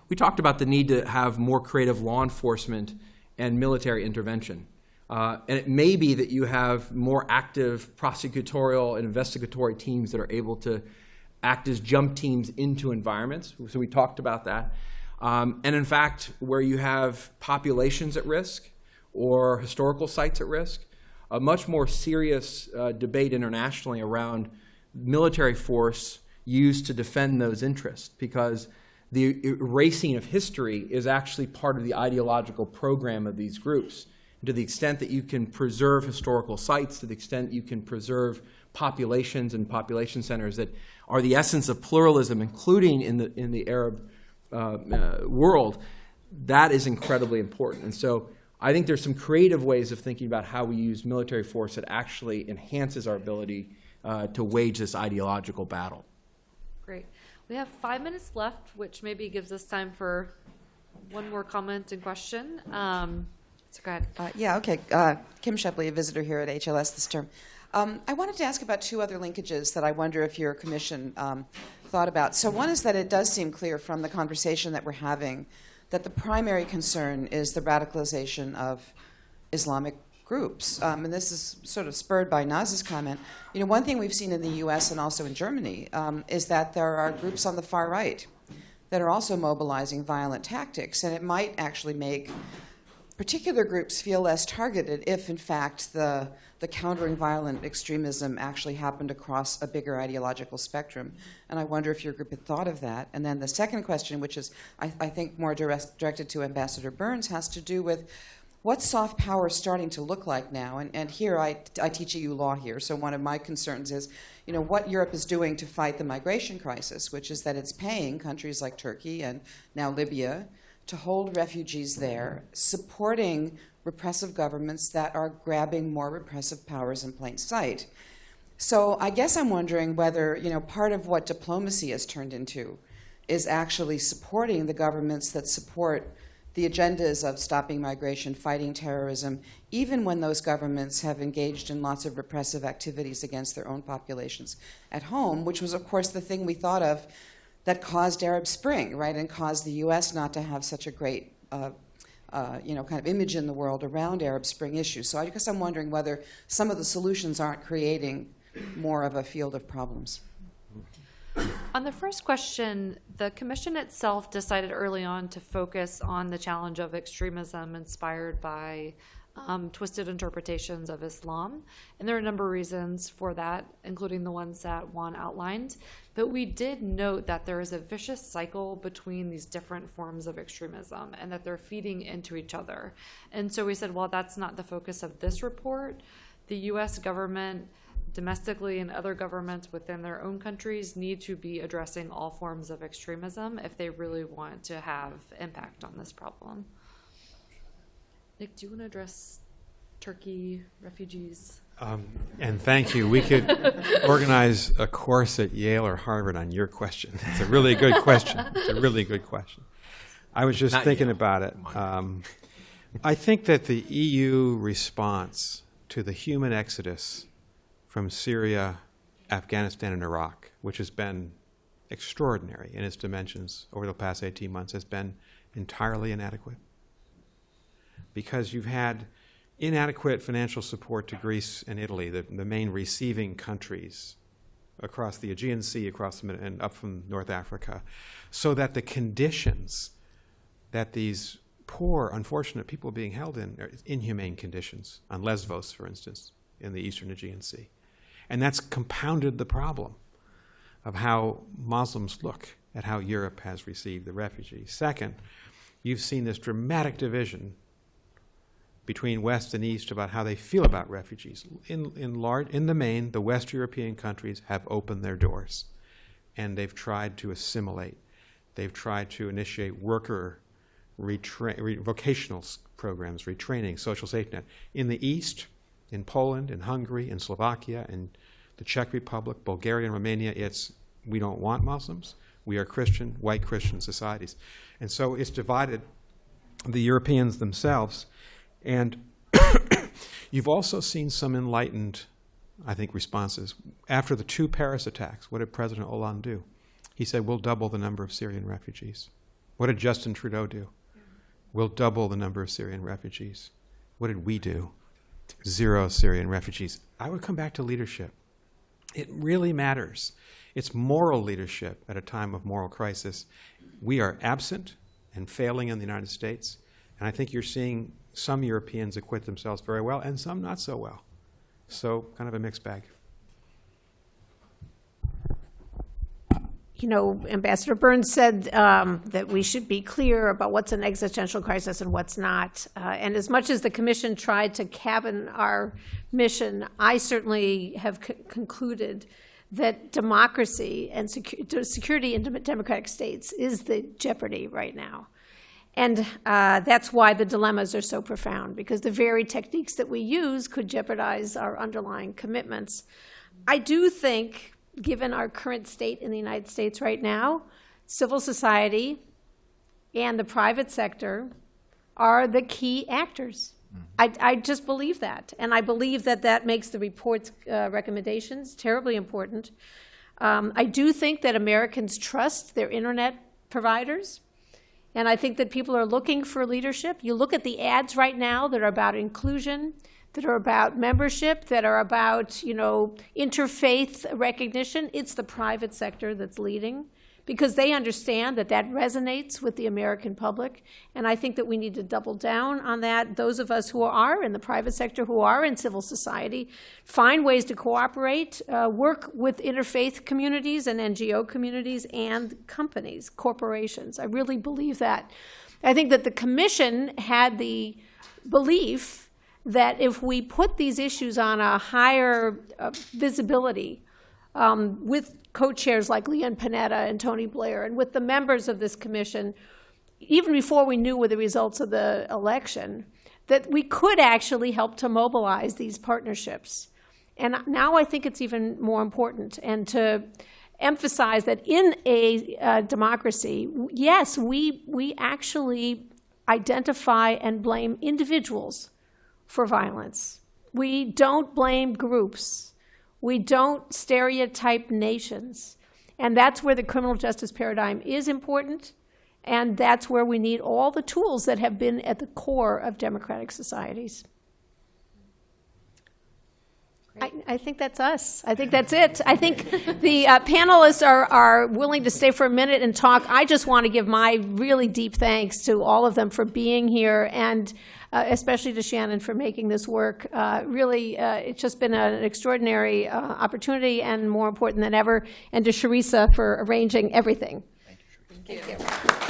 We talked about the need to have more creative law enforcement and military intervention. And it may be that you have more active prosecutorial and investigatory teams that are able to act as jump teams into environments. So we talked about that. And in fact, where you have populations at risk or historical sites at risk, a much more serious debate internationally around military force used to defend those interests, because the erasing of history is actually part of the ideological program of these groups. To the extent that you can preserve historical sites, to the extent you can preserve populations and population centers that are the essence of pluralism, including in the Arab world, that is incredibly important. And so I think there's some creative ways of thinking about how we use military force that actually enhances our ability to wage this ideological battle. Great. We have 5 minutes left, which maybe gives us time for one more comment and question. So go ahead. Kim Shepley, a visitor here at HLS this term. I wanted to ask about two other linkages that I wonder if your commission thought about. So one is that it does seem clear from the conversation that we're having that the primary concern is the radicalization of Islamic groups. And this is sort of spurred by Naz's comment. You know, one thing we've seen in the U.S. and also in Germany is that there are groups on the far right that are also mobilizing violent tactics, and it might actually make particular groups feel less targeted if, in fact, the countering violent extremism actually happened across a bigger ideological spectrum. And I wonder if your group had thought of that. And then the second question, which is, I think, more directed to Ambassador Burns, has to do with what's soft power starting to look like now. And here, I teach EU law here, so one of my concerns is, you know, what Europe is doing to fight the migration crisis, which is that it's paying countries like Turkey and now Libya to hold refugees there, supporting repressive governments that are grabbing more repressive powers in plain sight. So I guess I'm wondering whether, you know, part of what diplomacy has turned into is actually supporting the governments that support the agendas of stopping migration, fighting terrorism, even when those governments have engaged in lots of repressive activities against their own populations at home, which was, of course, the thing we thought of that caused Arab Spring, right, and caused the U.S. not to have such a great, kind of image in the world around Arab Spring issues. So I guess I'm wondering whether some of the solutions aren't creating more of a field of problems. On the first question, the commission itself decided early on to focus on the challenge of extremism inspired by twisted interpretations of Islam. And there are a number of reasons for that, including the ones that Juan outlined. But we did note that there is a vicious cycle between these different forms of extremism and that they're feeding into each other. And so we said, well, that's not the focus of this report. The U.S. government domestically and other governments within their own countries need to be addressing all forms of extremism if they really want to have impact on this problem. Nick, do you want to address Turkey, refugees? And thank you. We could organize a course at Yale or Harvard on your question. It's a really good question. It's a really good question. I was just thinking about it. I think that the EU response to the human exodus from Syria, Afghanistan, and Iraq, which has been extraordinary in its dimensions over the past 18 months, has been entirely inadequate. Because you've had inadequate financial support to Greece and Italy, the main receiving countries across the Aegean Sea, and up from North Africa, so that the conditions that these poor, unfortunate people being held in are inhumane conditions, on Lesbos, for instance, in the eastern Aegean Sea. And that's compounded the problem of how Muslims look at how Europe has received the refugees. Second, you've seen this dramatic division between West and East about how they feel about refugees. In the main, the West European countries have opened their doors, and they've tried to assimilate. They've tried to initiate worker vocational programs, retraining, social safety net. In the East, in Poland, in Hungary, in Slovakia, in the Czech Republic, Bulgaria, and Romania, it's we don't want Muslims. We are Christian, white Christian societies. And so it's divided the Europeans themselves. And you've also seen some enlightened, I think, responses. After the 2 Paris attacks, what did President Hollande do? He said, we'll double the number of Syrian refugees. What did Justin Trudeau do? We'll double the number of Syrian refugees. What did we do? 0 Syrian refugees. I would come back to leadership. It really matters. It's moral leadership at a time of moral crisis. We are absent and failing in the United States. And I think you're seeing some Europeans acquit themselves very well and some not so well. So kind of a mixed bag. You know, Ambassador Burns said that we should be clear about what's an existential crisis and what's not. And as much as the Commission tried to cabin our mission, I certainly have concluded that democracy and security in democratic states is the jeopardy right now. And that's why the dilemmas are so profound, because the very techniques that we use could jeopardize our underlying commitments. I do think, given our current state in the United States right now, civil society and the private sector are the key actors. I just believe that. And I believe that that makes the report's recommendations terribly important. I do think that Americans trust their internet providers. And I think that people are looking for leadership. You look at the ads right now that are about inclusion, that are about membership, that are about, you know, interfaith recognition. It's the private sector that's leading, because they understand that that resonates with the American public. And I think that we need to double down on that. Those of us who are in the private sector, who are in civil society, find ways to cooperate, work with interfaith communities and NGO communities and companies, corporations. I really believe that. I think that the Commission had the belief that if we put these issues on a higher visibility, with co-chairs like Leon Panetta and Tony Blair, and with the members of this commission, even before we knew what the results of the election, that we could actually help to mobilize these partnerships. And now I think it's even more important, and to emphasize that in a democracy, yes, we actually identify and blame individuals for violence. We don't blame groups. We don't stereotype nations. And that's where the criminal justice paradigm is important, and that's where we need all the tools that have been at the core of democratic societies. I think that's us. I think that's it. I think the panelists are willing to stay for a minute and talk. I just want to give my really deep thanks to all of them for being here, and especially to Shannon for making this work. Really, it's just been an extraordinary opportunity, and more important than ever, and to Sharisa for arranging everything. Thank you.